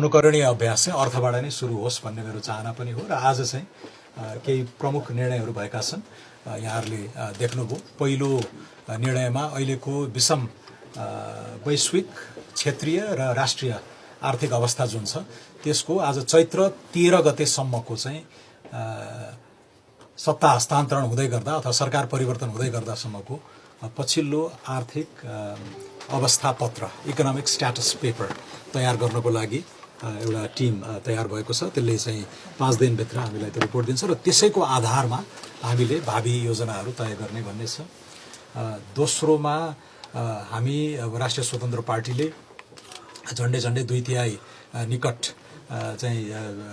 अनुकरणीय अभ्यास चाहिँ अर्थबाट नै सुरु होस् भन्ने मेरो चाहना पनि हो र आज चाहिँ केही प्रमुख निर्णयहरू भएका छन्। यहाँहरूले देख्नुभयो पहिलो निर्णयमा अहिलेको विषम वैश्विक क्षेत्रीय र राष्ट्रिय आर्थिक अवस्था जुन छ त्यसको आज चैत्र 13 गतेसम्मको चाहिँ सत्ता हस्तान्तरण हुँदै गर्दा अथवा सरकार परिवर्तन हुँदै गर्दासम्मको पछिल्लो आर्थिक अवस्था पत्र इकोनोमिक स्ट्याटस पेपर तयार गर्नको लागि एउटा टिम तयार भएको छ। त्यसले चाहिँ 5 दिनभित्र हामीलाई त्यो रिपोर्ट दिन्छ र त्यसैको आधारमा हामीले भावी योजनाहरू तय गर्ने भन्ने छ। दोस्रोमा हामी राष्ट्रिय स्वतन्त्र पार्टीले झन्डै 2/3 निकट चाहिँ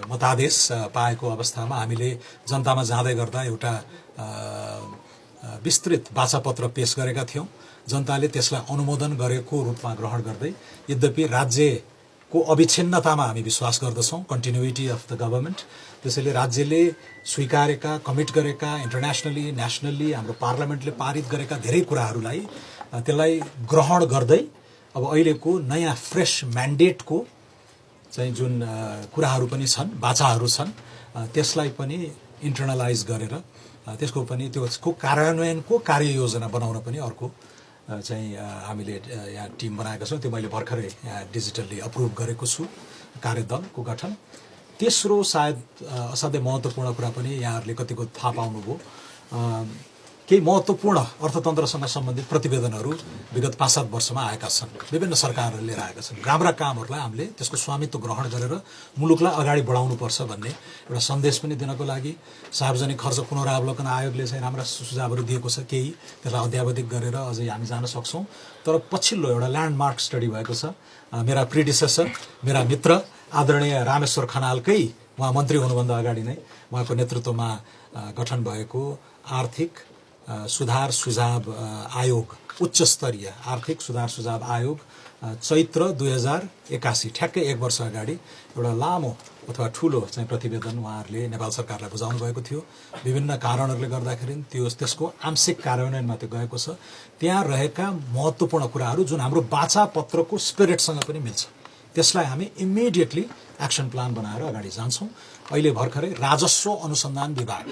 मतादेश पाएको अवस्थामा हामीले जनतामा जाँदै गर्दा एउटा विस्तृत वाचापत्र पेश गरेका थियौं। जनताले त्यसलाई अनुमोदन गरेको रूपमा ग्रहण गर्दै यद्यपि राज्यको अविच्छिन्नतामा हामी विश्वास गर्दछौं, कन्टिन्युटी अफ द गभर्नमेन्ट, त्यसैले राज्यले स्वीकारेका कमिट गरेका इन्टरनेसनली नेसनली हाम्रो पार्लियामेन्टले पारित गरेका धेरै कुराहरूलाई त्यसलाई ग्रहण गर्दै अब अहिलेको नयाँ फ्रेश म्यान्डेटको चाहिँ जुन कुराहरू पनि छन्, बाचाहरू छन्, त्यसलाई पनि इन्टर्नलाइज गरेर त्यसको पनि त्यसको कार्यान्वयनको कार्ययोजना बनाउन पनि अर्को चाहिँ हामीले यहाँ टिम बनाएका छौँ। त्यो मैले भर्खरै डिजिटल्ली अप्रुभ गरेको छु कार्यदलको गठन। तेस्रो सायद असाध्यै महत्त्वपूर्ण कुरा पनि यहाँहरूले कतिको थाहा पाउनुभयो, केही महत्त्वपूर्ण अर्थतन्त्रसँग सम्बन्धित प्रतिवेदनहरू विगत 5-7 वर्षमा आएका छन्। विभिन्न सरकारहरूले लिएर आएका छन्। राम्रा कामहरूलाई हामीले त्यसको स्वामित्व ग्रहण गरेर मुलुकलाई अगाडि बढाउनुपर्छ भन्ने एउटा सन्देश पनि दिनको लागि सार्वजनिक खर्च पुनरावलोकन आयोगले चाहिँ राम्रा सुझावहरू दिएको छ। केही त्यसलाई अध्यावधिक गरेर अझै हामी जान सक्छौँ। तर पछिल्लो एउटा ल्यान्डमार्क स्टडी भएको छ। मेरा प्रिडिसेसर, मेरा मित्र आदरणीय रामेश्वर खनालकै, उहाँ मन्त्री हुनुभन्दा अगाडि नै उहाँको नेतृत्वमा गठन भएको आर्थिक सुधार सुझाव आयोग, उच्च स्तरीय आर्थिक सुधार सुझाव आयोग चैत्र 2081 ठ्याक्कै 1 वर्ष अगाडि एउटा लामो अथवा ठुलो चाहिँ प्रतिवेदन उहाँहरूले नेपाल सरकारलाई बुझाउनु भएको थियो। विभिन्न कारणहरूले गर्दाखेरि त्यसको आंशिक कार्यान्वयनमा त्यो गएको छ। त्यहाँ रहेका महत्त्वपूर्ण कुराहरू जुन हाम्रो बाचा पत्रको स्पिरिटसँग पनि मिल्छ, त्यसलाई हामी इमिडिएटली एक्सन प्लान बनाएर अगाडि जान्छौँ। अहिले भर्खरै राजस्व अनुसन्धान विभाग,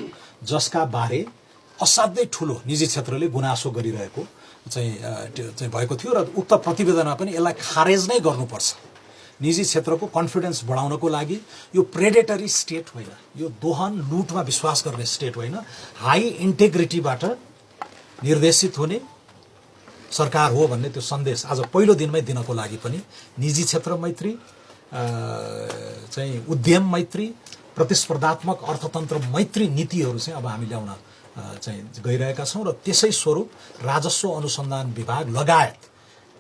जसका बारे असाध्यै ठुलो निजी क्षेत्रले गुनासो गरिरहेको चाहिँ भएको थियो र उक्त प्रतिवेदनमा पनि यसलाई खारेज नै गर्नुपर्छ। निजी क्षेत्रको कन्फिडेन्स बढाउनको लागि यो प्रेडेटरी स्टेट होइन, यो दोहन लुटमा विश्वास गर्ने स्टेट होइन, हाई इन्टेग्रिटीबाट निर्देशित हुने सरकार हो भन्ने त्यो सन्देश आज पहिलो दिनमै दिनको लागि पनि निजी क्षेत्र मैत्री, चाहिँ उद्यम मैत्री, प्रतिस्पर्धात्मक अर्थतन्त्र मैत्री नीतिहरू चाहिँ अब हामी ल्याउन चाहिँ गइरहेका छौँ। र त्यसै स्वरूप राजस्व अनुसन्धान विभाग लगायत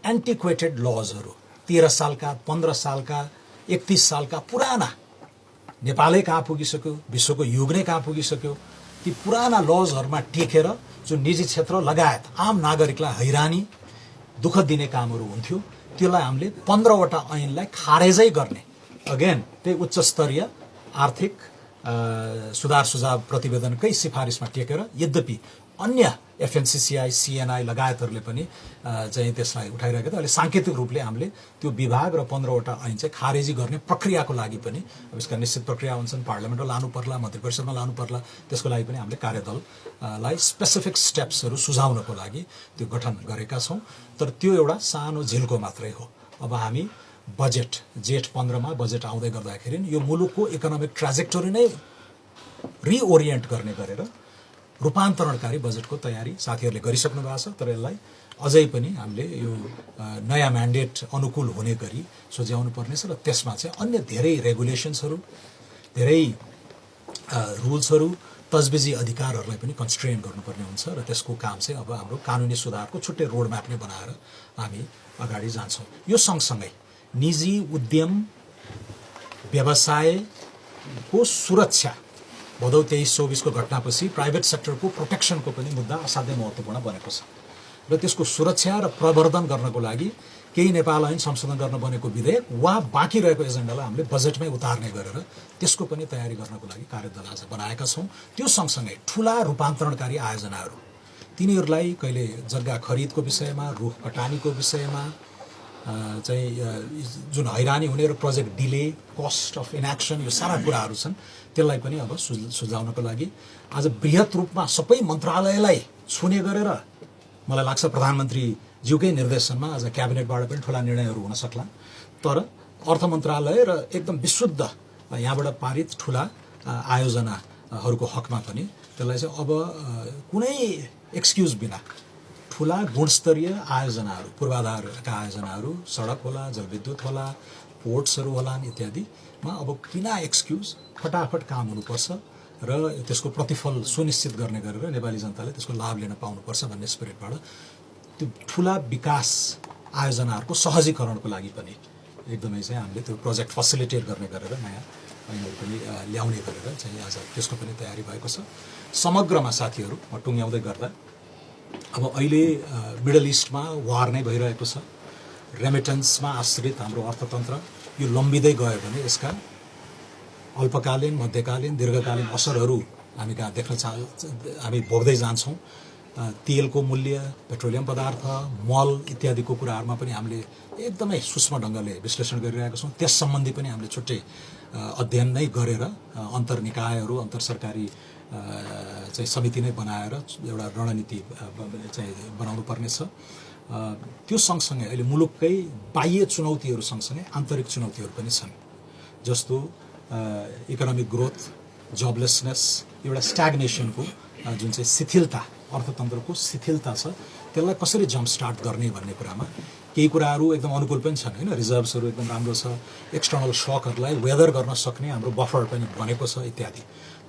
एन्टिक्वेटेड लजहरू 13 सालका, 15 सालका, 31 सालका पुराना, नेपालै कहाँ पुगिसक्यो, विश्वको युग नै कहाँ पुगिसक्यो, ती पुराना लजहरूमा टेकेर जुन निजी क्षेत्र लगायत आम नागरिकलाई हैरानी दुःख दिने कामहरू हुन्थ्यो, त्यसलाई हामीले 15वटा ऐनलाई खारेजै गर्ने, अगेन त्यही उच्च स्तरीय आर्थिक सुधार सुझाव प्रतिवेदनकै सिफारिसमा टेकेर, यद्यपि अन्य एफएनसीसीआई, सीएनआई लगायतहरूले पनि चाहिँ त्यसलाई उठाइरहेको थियो। अहिले सांकेतिक रूपले हामीले त्यो विभाग र 15वटा ऐन चाहिँ खारेजी गर्ने प्रक्रियाको लागि पनि अब यसका निश्चित प्रक्रिया हुन्छन्, पार्लियामेन्टमा लानु पर्ला, मन्त्री परिषदमा लानु पर्ला, त्यसको लागि पनि हामीले कार्यदललाई स्पेसिफिक स्टेप्सहरू सुझाउनको लागि त्यो गठन गरेका छौँ। तर त्यो एउटा सानो झिल्को मात्रै हो। अब हामी बजेट जेठ 15 मा बजेट आउँदै गर्दाखेरि यो मुलुकको इकोनोमिक ट्राजेक्टोरी नै रिओरिएन्ट गर्ने गरेर रूपान्तरणकारी बजेटको तयारी साथीहरूले गरिसक्नु भएको छ। तर यसलाई अझै पनि हामीले यो नयाँ म्यान्डेट अनुकूल हुने गरी सोझ्याउनु पर्नेछ र त्यसमा चाहिँ अन्य धेरै रेगुलेसन्सहरू, धेरै रुल्सहरू, तजबिजी अधिकारहरूलाई पनि कन्स्ट्रेन गर्नुपर्ने हुन्छ र त्यसको काम चाहिँ अब हाम्रो कानुनी सुधारको छुट्टै रोड म्याप नै बनाएर हामी अगाडि जान्छौँ। यो सँगसँगै निजी उद्यम व्यवसायको सुरक्षा, भदौ 23-24 को घटनापछि प्राइभेट सेक्टरको प्रोटेक्सनको पनि मुद्दा असाध्यै महत्त्वपूर्ण बनेको छ र त्यसको सुरक्षा र प्रवर्धन गर्नको लागि केही नेपाल ऐन संशोधन गर्न बनेको विधेयक वा बाँकी रहेको एजेन्डालाई हामीले बजेटमै उतार्ने गरेर त्यसको पनि तयारी गर्नको लागि कार्यदल आज बनाएका छौँ। त्यो सँगसँगै ठुला रूपान्तरणकारी आयोजनाहरू, तिनीहरूलाई कहिले जग्गा खरिदको विषयमा, रुख कटानीको विषयमा, चाहिँ जुन हैरानी हुने र प्रोजेक्ट डिले, कस्ट अफ इनएक्सन, यो सारा कुराहरू छन्, त्यसलाई पनि अब सुल्झाउनको लागि आज बृहत रूपमा सबै मन्त्रालयलाई छुने गरेर मलाई लाग्छ प्रधानमन्त्रीज्यूकै निर्देशनमा आज क्याबिनेटबाट पनि ठुला निर्णयहरू हुन सक्ला। तर अर्थ मन्त्रालय र एकदम विशुद्ध यहाँबाट पारित ठुला आयोजनाहरूको हकमा पनि त्यसलाई चाहिँ अब कुनै एक्सक्युज बिना ठुला गुणस्तरीय आयोजनाहरू, पूर्वाधारका आयोजनाहरू, सडक होला, जलविद्युत होला, पोर्ट्सहरू होलान् इत्यादिमा अब बिना एक्सक्युज फटाफट काम हुनुपर्छ र त्यसको प्रतिफल सुनिश्चित गर्ने गरेर नेपाली जनताले त्यसको लाभ लिन पाउनुपर्छ भन्ने स्पिरिटबाट त्यो ठुला विकास आयोजनाहरूको सहजीकरणको लागि पनि एकदमै चाहिँ हामीले त्यो प्रोजेक्ट फेसिलिटेट गर्ने गरेर नयाँ ऐनहरू पनि ल्याउने गरेर चाहिँ आज त्यसको पनि तयारी भएको छ। समग्रमा साथीहरू म टुङ्ग्याउँदै गर्दा अब अहिले मिडल इस्टमा वार नै भइरहेको छ। रेमिटेन्समा आश्रित हाम्रो अर्थतन्त्र यो लम्बिँदै गयो भने यसका अल्पकालीन, मध्यकालीन, दीर्घकालीन असरहरू हामी कहाँ हामी भोग्दै जान्छौँ। तेलको मूल्य, पेट्रोलियम पदार्थ, मल इत्यादिको कुराहरूमा पनि हामीले एकदमै सूक्ष्म ढङ्गले विश्लेषण गरिरहेका छौँ। त्यस सम्बन्धी पनि हामीले छुट्टै अध्ययन नै गरेर अन्तर निकायहरू, अन्तर सरकारी चाहिँ समिति नै बनाएर एउटा रणनीति चाहिँ बनाउनु पर्नेछ। त्यो सँगसँगै अहिले मुलुककै बाह्य चुनौतीहरू सँगसँगै आन्तरिक चुनौतीहरू पनि छन्, जस्तो इकोनोमिक ग्रोथ, जबलेसनेस, एउटा स्ट्याग्नेसनको जुन चाहिँ शिथिलता, अर्थतन्त्रको शिथिलता छ, त्यसलाई कसरी जम्प स्टार्ट गर्ने भन्ने कुरामा केही कुराहरू एकदम अनुकूल पनि छन् हैन। रिजर्भ्सहरू एकदम राम्रो छ, एक्सटर्नल सकहरूलाई वेदर गर्न सक्ने हाम्रो बफर पनि बनेको छ इत्यादि।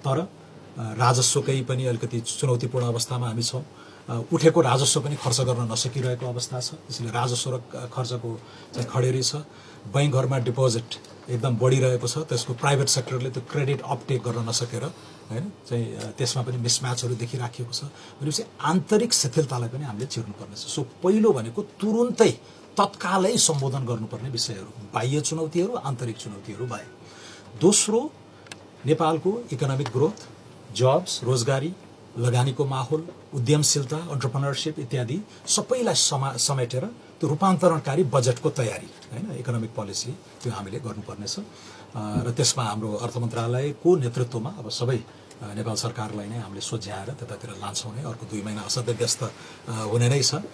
तर राजस्वकै पनि अलिकति चुनौतीपूर्ण अवस्थामा हामी छौँ। उठेको राजस्व पनि खर्च गर्न नसकिरहेको अवस्था छ, त्यसैले राजस्व र खर्चको चाहिँ खडेरी छ। बैंकहरूमा डिपोजिट एकदम बढिरहेको छ, त्यसको प्राइभेट सेक्टरले त्यो क्रेडिट अपटेक गर्न नसकेर हैन चाहिँ त्यसमा पनि मिसम्याचहरू देखिराखेको छ। भनेपछि आन्तरिक शिथिलतालाई पनि हामीले चिर्नुपर्नेछ। सो पहिलो भनेको तुरुन्तै तत्कालै सम्बोधन गर्नुपर्ने विषयहरू बाह्य चुनौतीहरू, आन्तरिक चुनौतीहरू भए। दोस्रो, नेपालको इकोनोमिक ग्रोथ, जब्स, रोजगारी, लगानीको माहौल, उद्यमशीलता, एन्टरप्रेन्योरशिप इत्यादि सबैलाई समेटेर त्यो रूपान्तरणकारी बजेटको तयारी हैन, इकोनोमिक पोलिसी त्यो हामीले गर्नुपर्नेछ। र त्यसमा हाम्रो अर्थ मन्त्रालयको नेतृत्वमा अब सबै नेपाल सरकारलाई नै हामीले सोझ्याएर त्यतातिर लान्छौँ नै। अर्को 2 महिना असाध्यै व्यस्त हुने नै छ।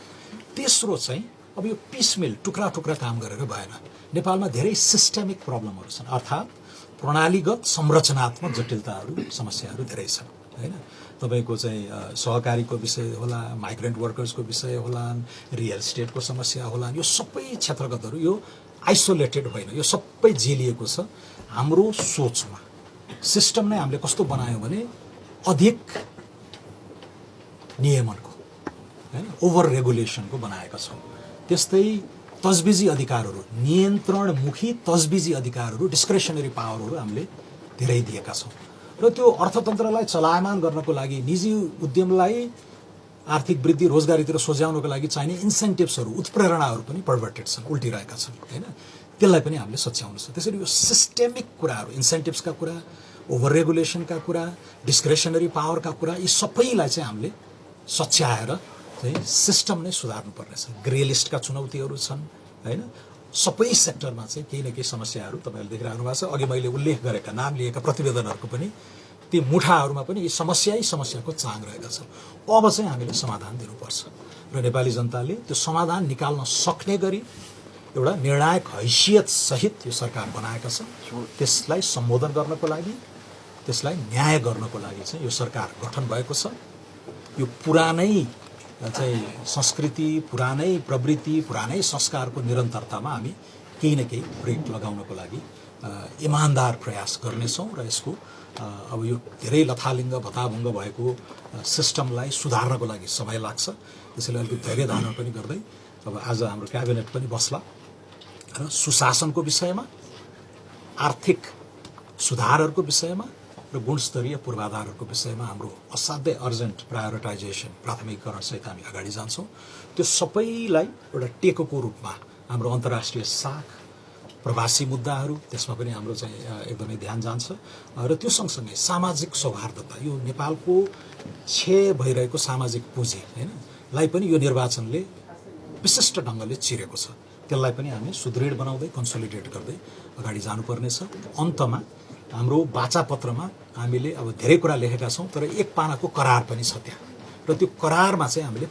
तेस्रो चाहिँ अब यो पिसमिल टुक्रा टुक्रा काम गरेर भएन। नेपालमा धेरै सिस्टेमिक प्रब्लमहरू छन्, अर्थात् प्रणालीगत संरचनात्मक जटिलताहरू, समस्याहरू धेरै छन् हैन। तपाईको चाहिँ सहकारीको विषय होला, माइग्रेन्ट वर्कर्सको विषय होला, रियल इस्टेटको समस्या होला, यो सबै क्षेत्रगतहरू यो आइसोलेटेड होइन, यो सबै जेलिएको छ हाम्रो सोचमा। सिस्टम नै हामीले कस्तो बनायौँ भने अधिक नियमनको हैन, ओभर रेगुलेसनको बनाएका छौँ। त्यस्तै तजबिजी अधिकारहरू, नियन्त्रणमुखी तजबिजी अधिकारहरू, डिस्क्रेसनरी पावरहरू हामीले धेरै दिएका छौँ। र त्यो अर्थतन्त्रलाई चलायमान गर्नको लागि, निजी उद्यमलाई आर्थिक वृद्धि, रोजगारीतिर सोझ्याउनको लागि चाहिने इन्सेन्टिभ्सहरू, उत्प्रेरणाहरू पनि पर्भर्टेड छन्, उल्टिरहेका छन् हैन। त्यसलाई पनि हामीले सच्याउनु छ। त्यसैले यो सिस्टेमिक कुराहरू, इन्सेन्टिभ्सका कुरा, ओभर रेगुलेसनका कुरा, डिस्क्रेसनरी पावरका कुरा, यी सबैलाई चाहिँ हामीले सच्याएर चाहिँ सिस्टम नै सुधार्नु पर्नेछ। ग्रे लिस्टका चुनौतीहरू छन् हैन। सबै सेक्टरमा चाहिँ केही न केही समस्याहरू तपाईँहरूले देखिरहनु भएको छ। अघि मैले उल्लेख गरेका, नाम लिएका प्रतिवेदनहरूको पनि ती मुठाहरूमा पनि यी समस्याको चाङ रहेका छन्। अब चाहिँ हामीले समाधान दिनुपर्छ र नेपाली जनताले त्यो समाधान निकाल्न सक्ने गरी एउटा निर्णायक हैसियत सहित यो सरकार बनाएका छन्। त्यसलाई सम्बोधन गर्नको लागि, त्यसलाई न्याय गर्नको लागि चाहिँ यो सरकार गठन भएको छ। यो पुरानै चाहिँ संस्कृति, पुरानै प्रवृत्ति, पुरानै संस्कारको निरन्तरतामा हामी केही न केही ब्रेक लगाउनको लागि इमानदार प्रयास गर्नेछौँ र यसको अब यो धेरै लथालिङ्ग भताभुङ्ग भएको सिस्टमलाई सुधार्नको लागि समय लाग्छ। त्यसैले अलिकति धेरै धारणा पनि गर्दै अब आज हाम्रो क्याबिनेट पनि बस्ला र सुशासनको विषयमा, आर्थिक सुधारहरूको विषयमा र गुणस्तरीय पूर्वाधारहरूको विषयमा हाम्रो असाध्यै अर्जेन्ट प्रायोरिटाइजेसन, प्राथमिकरण सहित हामी अगाडि जान्छौँ। त्यो सबैलाई एउटा टेकोको रूपमा हाम्रो अन्तर्राष्ट्रिय साख, प्रवासी मुद्दाहरू, त्यसमा पनि हाम्रो चाहिँ एकदमै ध्यान जान्छ। र त्यो सँगसँगै सामाजिक सौहार्दता, यो नेपालको क्षय भइरहेको सामाजिक पुँजी हैन लाई पनि यो निर्वाचनले विशिष्ट ढङ्गले चिरेको छ। त्यसलाई पनि हामी सुदृढ बनाउँदै कन्सोलिडेट गर्दै अगाडि जानुपर्नेछ। अन्तमा हाम्रो वाचापत्रमा हामीले अब धेरै कुरा लेखेका छौँ, तर एक पानाको करार पनि छ त्यहाँ, र त्यो करारमा चाहिँ हामीले